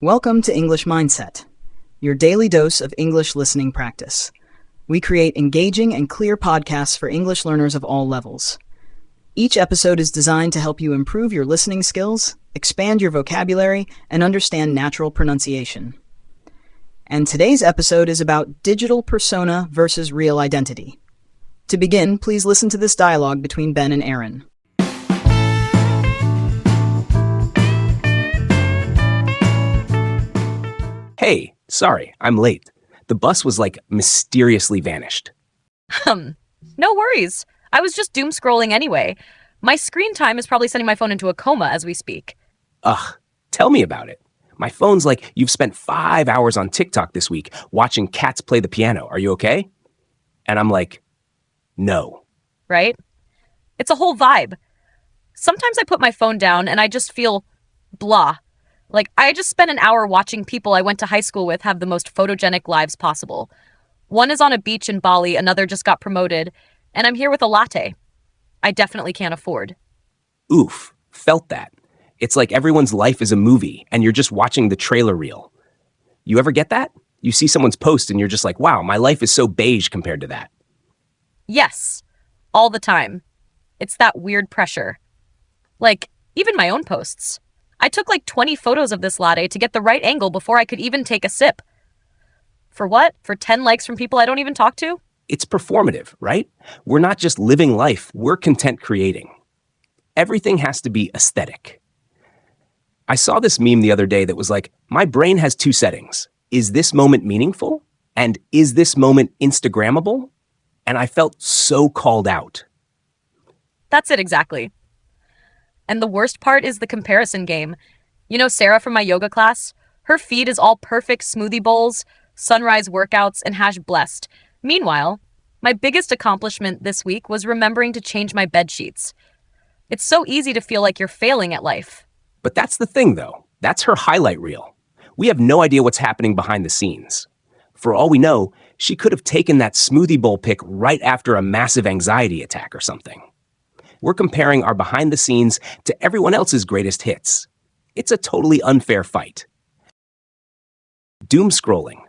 Welcome to English Mindset, your daily dose of English listening practice. We create engaging and clear podcasts for English learners of all levels. Each episode is designed to help you improve your listening skills, expand your vocabulary, and understand natural pronunciation. And today's episode is about digital persona versus real identity. To begin, please listen to this dialogue between Ben and Erin. Hey, sorry, I'm late. The bus was mysteriously vanished. No worries. I was just doom scrolling anyway. My screen time is probably sending my phone into a coma as we speak. Ugh, tell me about it. My phone's like, you've spent 5 hours on TikTok this week watching cats play the piano. Are you okay? And I'm like, no. Right? It's a whole vibe. Sometimes I put my phone down and I just feel blah. I just spent an hour watching people I went to high school with have the most photogenic lives possible. One is on a beach in Bali, another just got promoted, and I'm here with a latte. I definitely can't afford. Oof, felt that. It's like everyone's life is a movie and you're just watching the trailer reel. You ever get that? You see someone's post and you're just like, wow, my life is so beige compared to that. Yes, all the time. It's that weird pressure. Even my own posts. I took 20 photos of this latte to get the right angle before I could even take a sip. For what? For 10 likes from people I don't even talk to? It's performative, right? We're not just living life, we're content creating. Everything has to be aesthetic. I saw this meme the other day that was like, my brain has 2 settings. Is this moment meaningful? And is this moment Instagrammable? And I felt so called out. That's it exactly. And the worst part is the comparison game. You know Sarah from my yoga class? Her feed is all perfect smoothie bowls, sunrise workouts, and #blessed. Meanwhile, my biggest accomplishment this week was remembering to change my bed sheets. It's so easy to feel like you're failing at life. But that's the thing, though. That's her highlight reel. We have no idea what's happening behind the scenes. For all we know, she could have taken that smoothie bowl pic right after a massive anxiety attack or something. We're comparing our behind the scenes to everyone else's greatest hits. It's a totally unfair fight. Doom scrolling.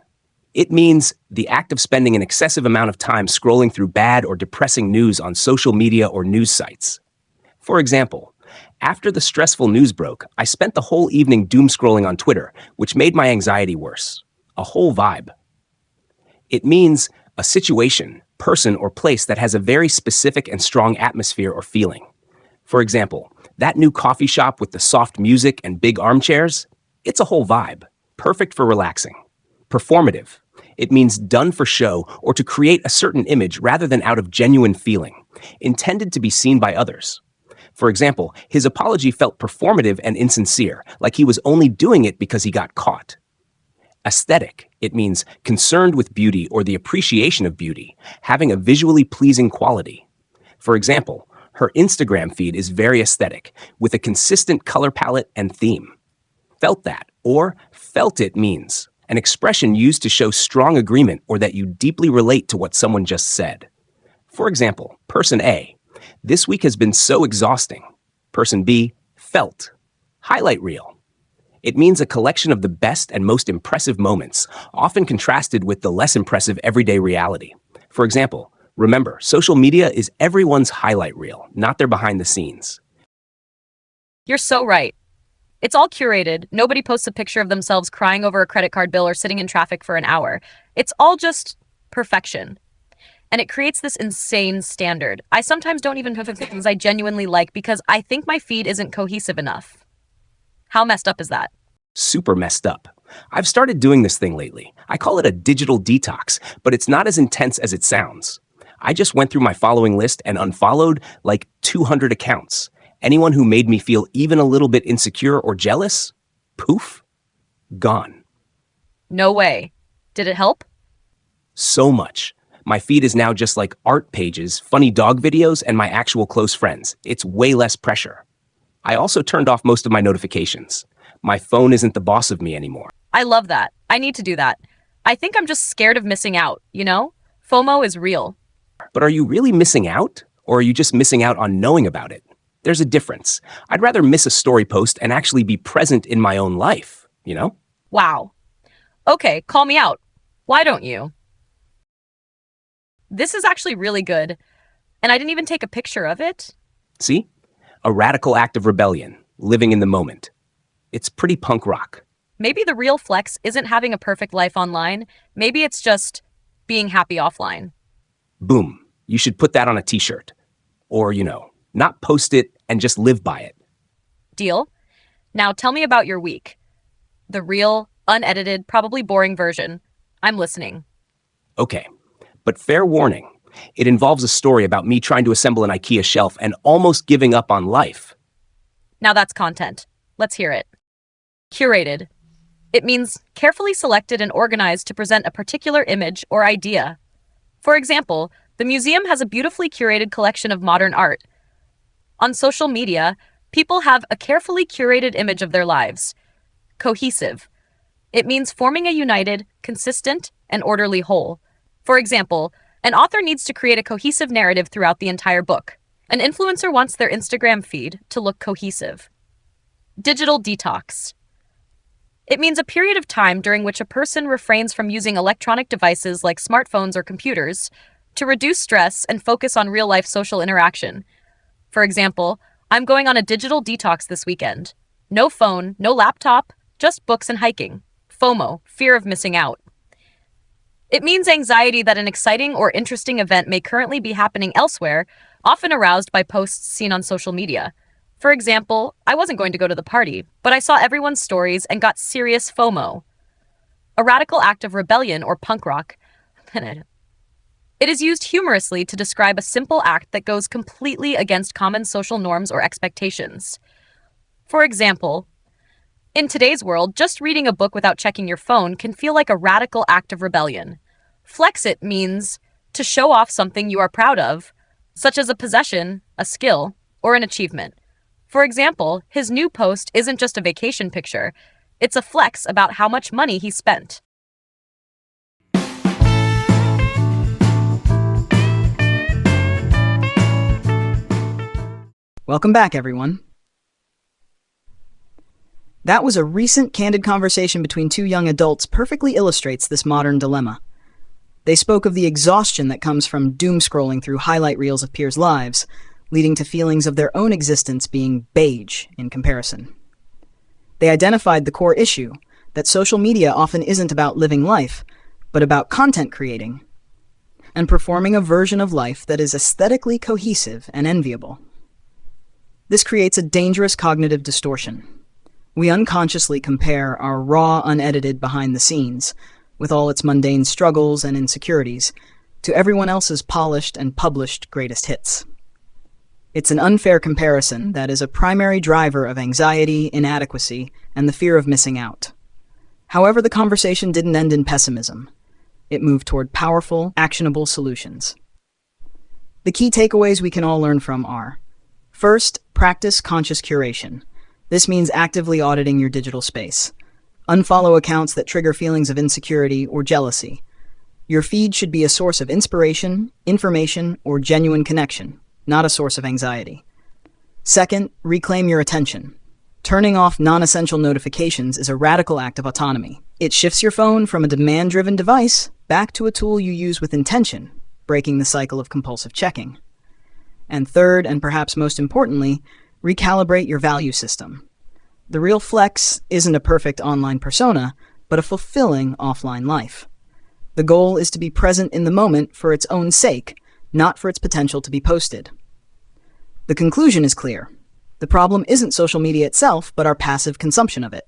It means the act of spending an excessive amount of time scrolling through bad or depressing news on social media or news sites. For example, after the stressful news broke, I spent the whole evening doom scrolling on Twitter, which made my anxiety worse. A whole vibe. It means a situation, person, or place that has a very specific and strong atmosphere or feeling. For example, that new coffee shop with the soft music and big armchairs, it's a whole vibe, perfect for relaxing. Performative. It means done for show or to create a certain image rather than out of genuine feeling, intended to be seen by others. For example, his apology felt performative and insincere, like he was only doing it because he got caught. Aesthetic. It means concerned with beauty or the appreciation of beauty, having a visually pleasing quality. For example, her Instagram feed is very aesthetic, with a consistent color palette and theme. Felt that, or felt it means an expression used to show strong agreement or that you deeply relate to what someone just said. For example, person A, this week has been so exhausting. Person B, felt. Highlight reel. It means a collection of the best and most impressive moments, often contrasted with the less impressive everyday reality. For example, remember, social media is everyone's highlight reel, not their behind the scenes. You're so right. It's all curated. Nobody posts a picture of themselves crying over a credit card bill or sitting in traffic for an hour. It's all just perfection. And it creates this insane standard. I sometimes don't even post things I genuinely like because I think my feed isn't cohesive enough. How messed up is that? Super messed up. I've started doing this thing lately. I call it a digital detox, but it's not as intense as it sounds. I just went through my following list and unfollowed 200 accounts. Anyone who made me feel even a little bit insecure or jealous, poof, gone. No way. Did it help? So much. My feed is now just art pages, funny dog videos, and my actual close friends. It's way less pressure. I also turned off most of my notifications. My phone isn't the boss of me anymore. I love that. I need to do that. I think I'm just scared of missing out, you know? FOMO is real. But are you really missing out? Or are you just missing out on knowing about it? There's a difference. I'd rather miss a story post and actually be present in my own life, you know? Wow. Okay, call me out. Why don't you? This is actually really good, and I didn't even take a picture of it. See? A radical act of rebellion, living in the moment. It's pretty punk rock. Maybe the real flex isn't having a perfect life online. Maybe it's just being happy offline. Boom. You should put that on a t-shirt. Or, not post it and just live by it. Deal? Now tell me about your week. The real, unedited, probably boring version. I'm listening. Okay, but fair warning. It involves a story about me trying to assemble an IKEA shelf and almost giving up on life. Now that's content. Let's hear it. Curated. It means carefully selected and organized to present a particular image or idea. For example, the museum has a beautifully curated collection of modern art. On social media, people have a carefully curated image of their lives. Cohesive. It means forming a united, consistent, and orderly whole. For example, an author needs to create a cohesive narrative throughout the entire book. An influencer wants their Instagram feed to look cohesive. Digital detox. It means a period of time during which a person refrains from using electronic devices like smartphones or computers to reduce stress and focus on real-life social interaction. For example, I'm going on a digital detox this weekend. No phone, no laptop, just books and hiking. FOMO, fear of missing out. It means anxiety that an exciting or interesting event may currently be happening elsewhere, often aroused by posts seen on social media. For example, I wasn't going to go to the party, but I saw everyone's stories and got serious FOMO. A radical act of rebellion or punk rock. It is used humorously to describe a simple act that goes completely against common social norms or expectations. For example, in today's world, just reading a book without checking your phone can feel like a radical act of rebellion. Flex it means to show off something you are proud of, such as a possession, a skill, or an achievement. For example, his new post isn't just a vacation picture. It's a flex about how much money he spent. Welcome back, everyone. That was a recent candid conversation between two young adults perfectly illustrates this modern dilemma. They spoke of the exhaustion that comes from doom scrolling through highlight reels of peers' lives, leading to feelings of their own existence being beige in comparison. They identified the core issue, that social media often isn't about living life, but about content creating, and performing a version of life that is aesthetically cohesive and enviable. This creates a dangerous cognitive distortion. We unconsciously compare our raw, unedited behind the scenes, with all its mundane struggles and insecurities, to everyone else's polished and published greatest hits. It's an unfair comparison that is a primary driver of anxiety, inadequacy, and the fear of missing out. However, the conversation didn't end in pessimism. It moved toward powerful, actionable solutions. The key takeaways we can all learn from are: first, practice conscious curation. This means actively auditing your digital space. Unfollow accounts that trigger feelings of insecurity or jealousy. Your feed should be a source of inspiration, information, or genuine connection, not a source of anxiety. Second, reclaim your attention. Turning off non-essential notifications is a radical act of autonomy. It shifts your phone from a demand-driven device back to a tool you use with intention, breaking the cycle of compulsive checking. And third, and perhaps most importantly, recalibrate your value system. The real flex isn't a perfect online persona, but a fulfilling offline life. The goal is to be present in the moment for its own sake, not for its potential to be posted. The conclusion is clear. The problem isn't social media itself, but our passive consumption of it.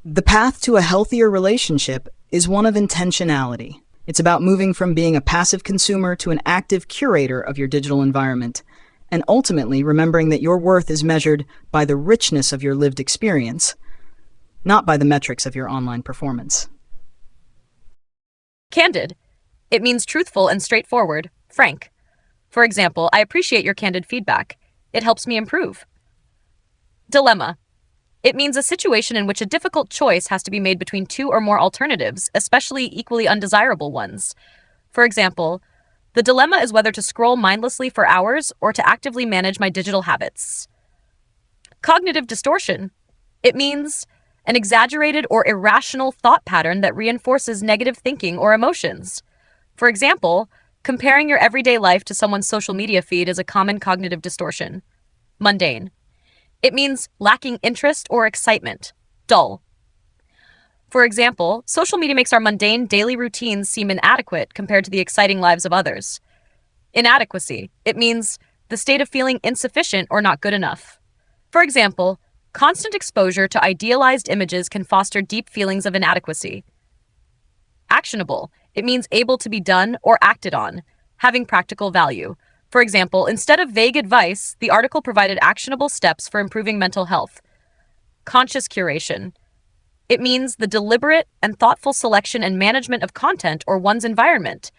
The path to a healthier relationship is one of intentionality. It's about moving from being a passive consumer to an active curator of your digital environment, and ultimately remembering that your worth is measured by the richness of your lived experience, not by the metrics of your online performance. Candid. It means truthful and straightforward, frank. For example, I appreciate your candid feedback. It helps me improve. Dilemma. It means a situation in which a difficult choice has to be made between two or more alternatives, especially equally undesirable ones. For example, the dilemma is whether to scroll mindlessly for hours or to actively manage my digital habits. Cognitive distortion. It means an exaggerated or irrational thought pattern that reinforces negative thinking or emotions. For example, comparing your everyday life to someone's social media feed is a common cognitive distortion. Mundane. It means lacking interest or excitement. Dull. For example, social media makes our mundane daily routines seem inadequate compared to the exciting lives of others. Inadequacy. It means the state of feeling insufficient or not good enough. For example, constant exposure to idealized images can foster deep feelings of inadequacy. Actionable. It means able to be done or acted on, having practical value. For example, instead of vague advice, the article provided actionable steps for improving mental health. Conscious curation. It means the deliberate and thoughtful selection and management of content or one's environment.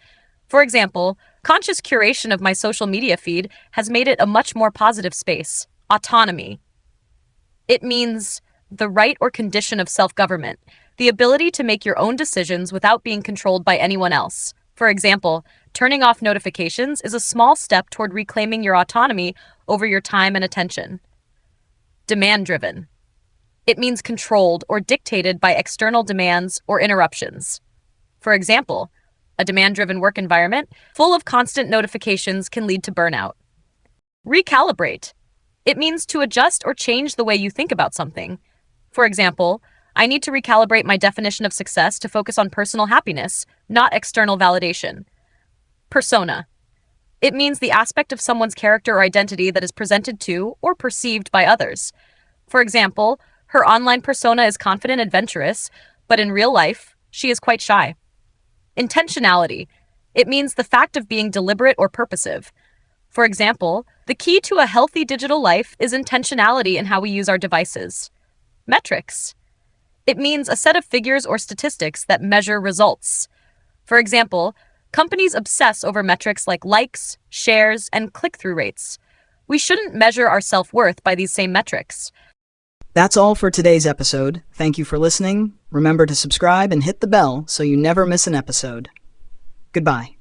For example, conscious curation of my social media feed has made it a much more positive space. Autonomy. It means the right or condition of self-government, the ability to make your own decisions without being controlled by anyone else. For example, turning off notifications is a small step toward reclaiming your autonomy over your time and attention. Demand-driven. It means controlled or dictated by external demands or interruptions. For example, a demand-driven work environment full of constant notifications can lead to burnout. Recalibrate. It means to adjust or change the way you think about something. For example, I need to recalibrate my definition of success to focus on personal happiness, not external validation. Persona. It means the aspect of someone's character or identity that is presented to or perceived by others. For example, her online persona is confident and adventurous, but in real life, she is quite shy. Intentionality. It means the fact of being deliberate or purposive. For example, the key to a healthy digital life is intentionality in how we use our devices. Metrics. It means a set of figures or statistics that measure results. For example, companies obsess over metrics like likes, shares, and click-through rates. We shouldn't measure our self-worth by these same metrics. That's all for today's episode. Thank you for listening. Remember to subscribe and hit the bell so you never miss an episode. Goodbye.